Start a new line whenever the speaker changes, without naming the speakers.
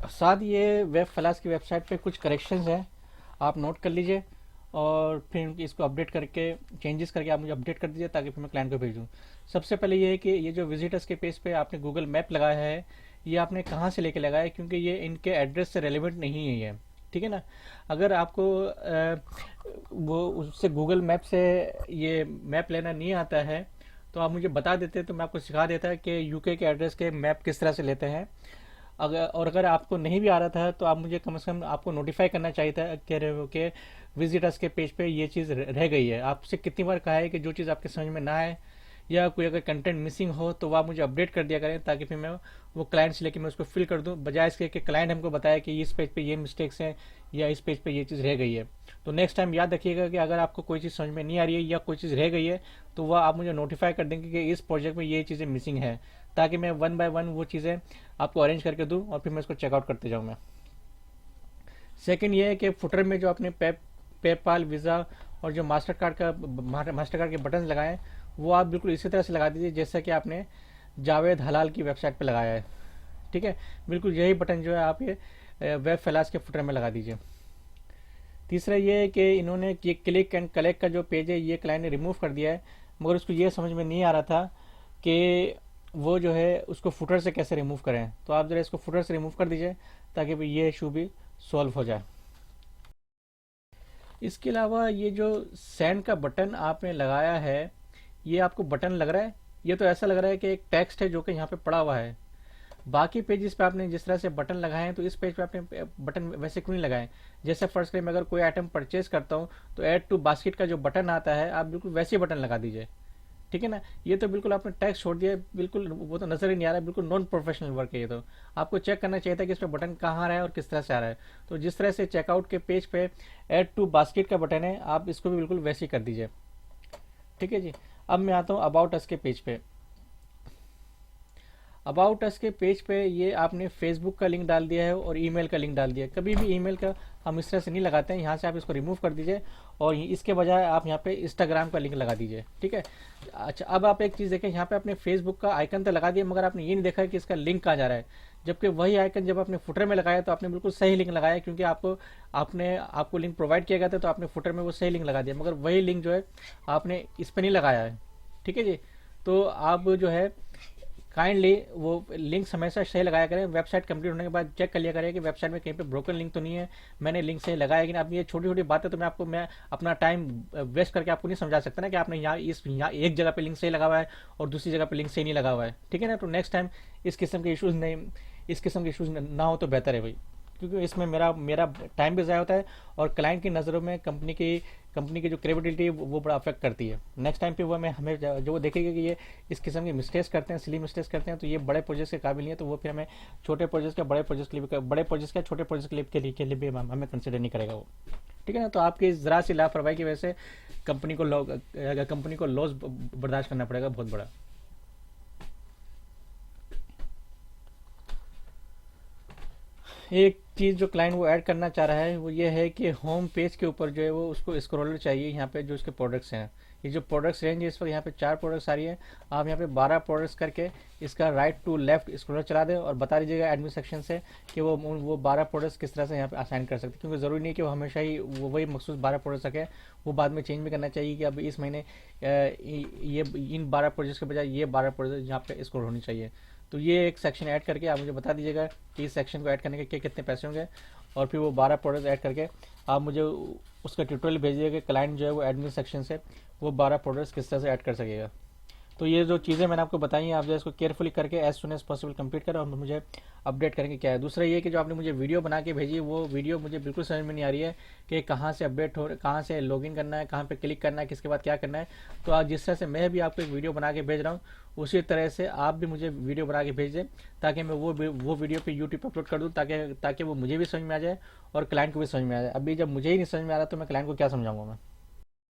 साथ ये web flash की वेबसाइट पे कुछ करेक्शंस हैं, आप नोट कर लीजिए और फिर इसको अपडेट करके चेंजेस करके आप मुझे अपडेट कर दीजिए ताकि फिर मैं क्लाइंट को भेजूँ। सबसे पहले ये है कि ये जो विजिटर्स के पेज पे आपने गूगल मैप लगाया है, ये आपने कहाँ से लेके लगाया है, क्योंकि ये इनके एड्रेस से रेलिवेंट नहीं है ये। ठीक है ना। अगर आपको वो उससे गूगल मैप से ये मैप लेना नहीं आता है तो आप मुझे बता देते तो मैं आपको सिखा देता कि यूके के एड्रेस के मैप किस तरह से लेते हैं। अगर आपको नहीं भी आ रहा था तो आप मुझे कम से कम आपको नोटिफाई करना चाहिए था, कह रहे हो कि विजिटर्स के पेज पे ये चीज़ रह गई है। आपसे कितनी बार कहा है कि जो चीज़ आपके समझ में ना आए या कोई अगर कंटेंट मिसिंग हो तो वो आप मुझे अपडेट कर दिया करें ताकि फिर मैं वो क्लाइंट से लेके मैं उसको फिल कर दूं, बजाय इसके कि क्लाइंट हमको बताया कि इस पेज पे ये मिस्टेक्स हैं या इस पेज पे ये चीज़ रह गई है। तो नेक्स्ट टाइम याद रखिएगा कि अगर आपको कोई चीज़ समझ में नहीं आ रही है या कोई चीज़ रह गई है तो वह आप मुझे नोटिफाई कर देंगे कि इस प्रोजेक्ट में ये चीज़ें मिसिंग है, ताकि मैं वन बाय वन वो चीज़ें आपको अरेंज करके दूं और फिर मैं इसको चेकआउट करते जाऊँ मैं। सेकंड ये है कि फुटर में जो आपने पेपाल वीज़ा और जो मास्टर कार्ड के बटन लगाए हैं वो आप बिल्कुल इसी तरह से लगा दीजिए जैसा कि आपने जावेद हलाल की वेबसाइट पे लगाया है। ठीक है, बिल्कुल यही बटन जो है आप ये वेब फैलास के फुटर में लगा दीजिए। तीसरा ये है कि इन्होंने ये क्लिक एंड कलेक्ट का जो पेज है ये क्लाइंट ने रिमूव कर दिया है, मगर उसको ये समझ में नहीं आ रहा था कि वो जो है उसको फुटर से कैसे रिमूव करें। तो आप ज़रा इसको फुटर से रिमूव कर दीजिए ताकि भाई ये इशू भी सॉल्व हो जाए। इसके अलावा ये जो सेंड का बटन आपने लगाया है, ये आपको बटन लग रहा है, ये तो ऐसा लग रहा है कि एक टेक्स्ट है जो कि यहाँ पे पड़ा हुआ है। बाकी पेजेस पे आपने जिस तरह से बटन लगाए हैं तो इस पेज पे आपने बटन वैसे क्यों नहीं लगाए। जैसे फर्स्ट टाइम अगर कोई आइटम परचेज करता हूँ तो ऐड टू बास्केट का जो बटन आता है आप बिल्कुल वैसे ही बटन लगा दीजिए। ठीक है ना। ये तो बिल्कुल आपने टैक्स छोड़ दिया, बिल्कुल वो तो नजर ही नहीं आ रहा है, बिल्कुल नॉन प्रोफेशनल वर्क है ये तो। आपको चेक करना चाहिए था कि इस पर बटन कहाँ आ रहा है और किस तरह से आ रहा है। तो जिस तरह से चेकआउट के पेज पे ऐड टू बास्केट का बटन है आप इसको भी बिल्कुल वैसे ही कर दीजिए। ठीक है जी। अब मैं आता हूँ अबाउट अस के पेज पे। अबाउट अस के पेज पे ये आपने फेसबुक का लिंक डाल दिया है और ईमेल का लिंक डाल दिया है। कभी भी ईमेल का हम इस तरह से नहीं लगाते हैं, यहाँ से आप इसको रिमूव कर दीजिए और इसके बजाय आप यहाँ पे इंस्टाग्राम का लिंक लगा दीजिए। ठीक है। अच्छा, अब आप एक चीज़ देखें, यहाँ पे आपने फेसबुक का आइकन तो लगा दिया मगर आपने ये नहीं देखा कि इसका लिंक कहाँ जा रहा है। जबकि वही आइकन जब आपने फुटर में लगाया तो आपने बिल्कुल सही लिंक लगाया, क्योंकि आपको लिंक प्रोवाइड किया गया था तो आपने फुटर में वो सही लिंक लगा दिया, मगर वही लिंक जो है आपने इस पर नहीं लगाया है। ठीक है जी। तो आप जो है काइंडली वो लिंक हमेशा सही लगाया करें। वेबसाइट कंप्लीट होने के बाद चेक कर लिया करें कि वेबसाइट में कहीं पे ब्रोकन लिंक तो नहीं है, मैंने लिंक सही लगाया। लेकिन अब ये छोटी छोटी बातें तो मैं अपना टाइम वेस्ट करके आपको नहीं समझा सकता ना कि आपने यहाँ एक जगह पे लिंक सही लगा हुआ है और दूसरी जगह पे लिंक सही नहीं लगा हुआ है। ठीक है ना। तो नेक्स्ट टाइम इस किस्म के इशूज़ ना हो तो बेहतर है भाई, क्योंकि इसमें मेरा मेरा टाइम भी ज़ाया होता है और क्लाइंट की नज़रों में कंपनी की जो क्रेडिबिलिटी है वो बड़ा अफेक्ट करती है। नेक्स्ट टाइम पे वो मैं हमें जो वो देखेगा कि ये इस किस्म की मिस्टेक्स करते हैं, सिली मिस्टेक्स करते हैं, तो ये बड़े प्रोजेक्ट के काबिल नहीं है, तो वो फिर हमें छोटे प्रोजेक्ट का बड़े प्रोजेक्ट के लिए बड़े प्रोजेक्ट का छोटे प्रोजेक्ट के लिए भी हमें कंसिडर नहीं करेगा वो। ठीक है ना। तो आपकी ज़रा सी लापरवाही की वजह से कंपनी को लॉस बर्दाश्त करना पड़ेगा बहुत बड़ा। एक चीज़ जो क्लाइंट वो ऐड करना चाह रहा है वो ये है कि होम पेज के ऊपर जो है वो उसको स्क्रॉलर चाहिए यहाँ पे जो उसके प्रोडक्ट्स हैं। ये जो प्रोडक्ट्स रेंज है इस वक्त यहाँ पे 4 प्रोडक्ट्स आ रही है। आप यहाँ पे 12 प्रोडक्ट्स करके इसका राइट टू लेफ्ट स्क्रॉलर चला दें और बता दीजिएगा एडमिन सेक्शन से कि वो 12 प्रोडक्ट्स किस तरह से यहाँ पे असाइन कर सकते हैं, क्योंकि ज़रूरी नहीं कि वो हमेशा ही वो वही मखसूस 12 प्रोडक्ट्स रखें। वो बाद में चेंज भी करना चाहिए कि अब इस महीने ये इन 12 प्रोजेक्ट्स के बजाय ये 12 प्रोजेक्ट यहाँ पे स्क्रॉल होनी चाहिए। तो ये एक सेक्शन ऐड करके आप मुझे बता दीजिएगा कि इस सेक्शन को ऐड करने के कितने पैसे होंगे, और फिर वो 12 प्रोडक्ट ऐड करके आप मुझे उसका ट्यूटोरियल भेजिएगा कि क्लाइंट जो है वो एडमिन सेक्शन से वो 12 प्रोडक्ट्स किस तरह से ऐड कर सकेगा। तो ये जो चीज़ें मैंने आपको बताई हैं आप जो इसको केयरफुली करके as soon as possible complete करें और मुझे अपडेट करेंगे क्या है। दूसरा ये कि जो आपने मुझे वीडियो बना के भेजी वो वीडियो मुझे बिल्कुल समझ में नहीं आ रही है कि कहाँ से अपडेट हो, कहाँ से लॉगिन करना है, कहाँ पे क्लिक करना है, किसके बाद क्या करना है। तो आज जिस तरह से मैं भी आपको एक वीडियो बना के भेज रहा हूँ उसी तरह से आप भी मुझे वीडियो बना के भेज दें ताकि मैं वो वीडियो पे यूट्यूब पर अपलोड कर दूँ, ताकि वो मुझे भी समझ में आ जाए और क्लाइंट को भी समझ में आ जाए। अभी जब मुझे ही नहीं समझ में आ रहा तो मैं क्लाइंट को क्या समझाऊंगा मैं।